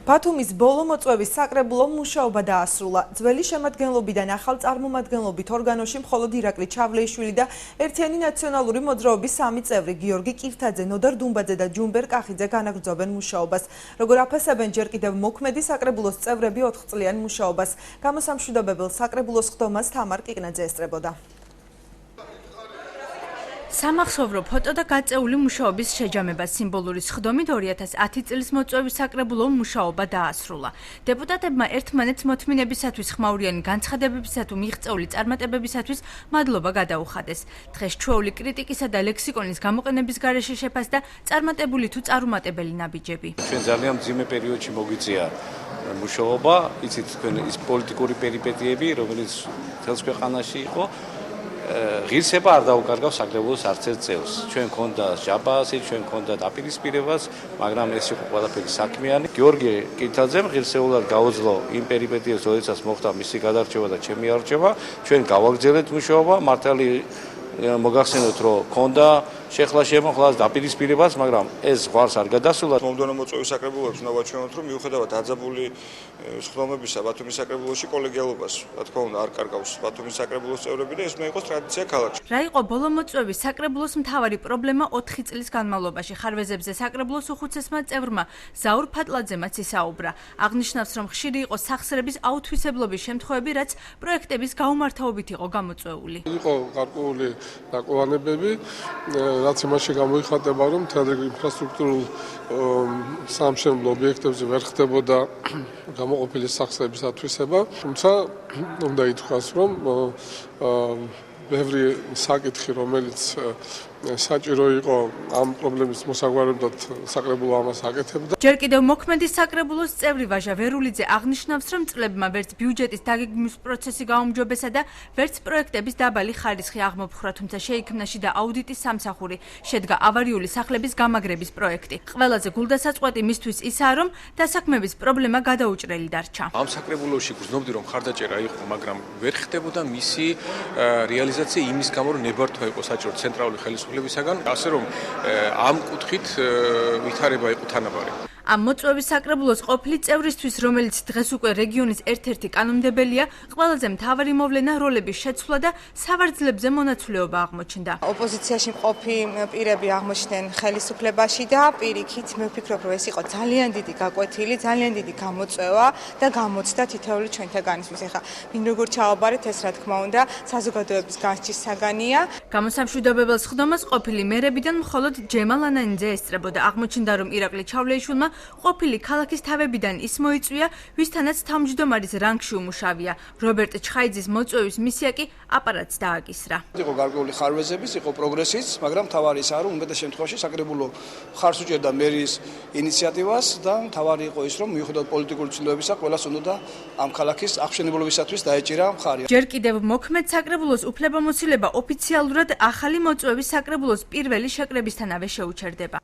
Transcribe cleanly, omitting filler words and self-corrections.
ბათუმის ბოლო მოწვევის საკრებულო მუშაობა დაასრულა. ძველი შემადგენლობიდან ახალ წარმომადგენლობით ორგანოში მხოლოდ ირაკლი ჩავლეიშვილი და ერთიანი ნაციონალური მოძრაობის 3 წევრი გიორგი კირთაძე, ნოდარ დუმბაძე და ჯუმბერ კახიძე განაგრძობენ მუშაობას. როგორ აფასებენ ჯერ კიდევ მოქმედი საკრებულოს წევრები 4 წლიან მუშაობას. გამოსამშვიდობებელ საკრებულოს ხდომას თამარ კიკნაძე ესწრებოდა. სამახსოვრო ფოტო და გაწეული მუშაობის შეჯამება სიმბოლური სხდომით 2010 წლის მოწვევის საკრებულო მუშაობა დაასრულა. დეპუტატებმა ერთმანეთს მოთმინებისათვის ხმაურიანი განცხადებებისა თუ მიღწეული წარმატებებისათვის მადლობა გადაუხადეს. დღეს ჩვეული კრიტიკისა და ლექსიკონის გამოყენების გარეშე შეფასდა წარმატებული თუ წარუმატებელი ნაბიჯები. ჩვენ ძალიან მძიმე პერიოდში მოგვიწია მუშაობა, იცით თქვენ ის პოლიტიკური პერიპეტიები, რომელიც თელს ქვეყანაში იყო. ღირსება არ დაუკარგავს საკრებულოს არც ერთ წევრს. ჩვენ გქონდა ჟაბაასი, ჩვენ გქონდა დაპირისპირებას, მაგრამ ეს იყო ყველაფერი საქმიანი. გიორგი კირთაძემ ღირსეულად გაუძლო იმ პერიპეტიებს, როდესაც მოხდა მისი გადარჩევა და ჩემი არჩევა. ჩვენ გავაგრძელებთ მუშაობა, მართალი მოგახსენოთ, რომ გქონდა შეხლა შემოხლას დაპირისპირებას, მაგრამ ეს ზღვარს არ გადასულა. მომდევნო მოწვევის საკრებულოებს უნდა ვაჩვენოთ, რომ მიუხედავად აძაბული სხდომებისა ბათუმის საკრებულოში კოლეგიალობას, რა თქმა უნდა, არ კარგავს ბათუმის საკრებულოს წევრები და ეს უნდა იყოს ტრადიცია ქალაქში. რა იყო ბოლო მოწვევის საკრებულოს მთავარი პრობლემა 4 წლის განმავლობაში? ხარვეზებზე საკრებულოს უხუცესმა წევრმა ზაურ ფატლაძემაც ისაუბრა. აღნიშნავს, რომ ხშირი იყო სახსრების აუთვისებლობის შემთხვევები, რაც პროექტების გაუმართავობით იყო გამოწვეული. იყო გარკვეული დაკვანებები, რაც იმაში გამოიხატება, რომ თეთრ ინფრასტრუქტურულ სამშენებლო ობიექტებზე ვერ ხდებოდა გამოყოფილი სახსრების ათვისება, თუმცა უნდა ითქვას, რომ ბევრი საკითხი, რომელიც საჭირო იყო ამ პრობლემის მოსაგვარებლად საკრებულო ამას აკეთებდა. ჯერ კიდევ მოქმედი საკრებულოს წევრი ვაჟა ვერულიძე აღნიშნავს, რომ წლებმა ვერც ბიუჯეტის დაგეგმვის პროცესი გაუმჯობესა და ვერც პროექტების დაბალი ხარისხი აღმოფხვრა, თუმცა შეიქმნა შიდა აუდიტის სამსახური, შედგა ავარიული სახლების გამაგრების პროექტი. ყველაზე გულდასაწყვეტი მისთვის ისაა, რომ დასაქმების პრობლემა გადაუჭრელი დარჩა. ამ საკრებულოში გრძნობდი, რომ ხარდაჭერა იყო, მაგრამ ვერ ხდებოდა მისი რეალიზაცია იმის გამო, რომ ნებართვა იყო საჭირო ცენტრალური ხელისუფლებისაგან, ასე რომ ამ კუთხით ვითარება იყო თანაბარი. ამ მოწვევის საკრებულოს ყოფილი წევრისთვის, რომელიც დღეს უკვე რეგიონის ერთ-ერთი კანონმდებელია, ყველაზე მთავარი მოვლენა როლების შეცვლა და სავარძლებზე მონაცვლეობა აღმოჩნდა. ოპოზიციაში მყოფი პირები აღმოჩნდნენ ხელისუფლებაში და პირიქით მე ვფიქრობ, რომ ეს იყო ძალიან დიდი გაკვეთილი, ძალიან დიდი გამოწვევა და გამოცდა თითოეული ჩვენთაგანისთვის. ეხლა ვინ როგორ ჩავაბარეთ, ეს რა თქმა უნდა საზოგადოების განსჯის საგანია. გამოსამშვიდობებელ სხდომას ყოფილი მერებიდან მხოლოდ ჯემალ ანანიძე ესწრებოდა. აღმოჩნდა, რომ ირაკლი ჩავლეიშვილმა ყოფილი ქალაქის თავებიდან ის მოიწვია, ვისთანაც თავმჯდომარის რანგში უმუშავია. რობერტ ჩხაიძის მოწვევის მისია კი აპარატს დააკისრა. იყო გარკვეული ხარვეზების, იყო პროგრესიც, მაგრამ თავარი ისაა, რომ უმეტეს შემთხვევაში საკრებულო მხარს უჭერდა მერის ინიციატივას და თავარი იყო ის, რომ მიუხედავად პოლიტიკური ცვლილებებისა, ყველას უნდა ამ ქალაქის აღშენებულობისათვის დაეჭირა მხარი. ჯერ კიდევ მოქმედ საკრებულოს უფლებამოსილება ოფიციალურად ახალი მოწვევის საკრებულოს პირველი შეკრებისთანავე შეუჩერდება.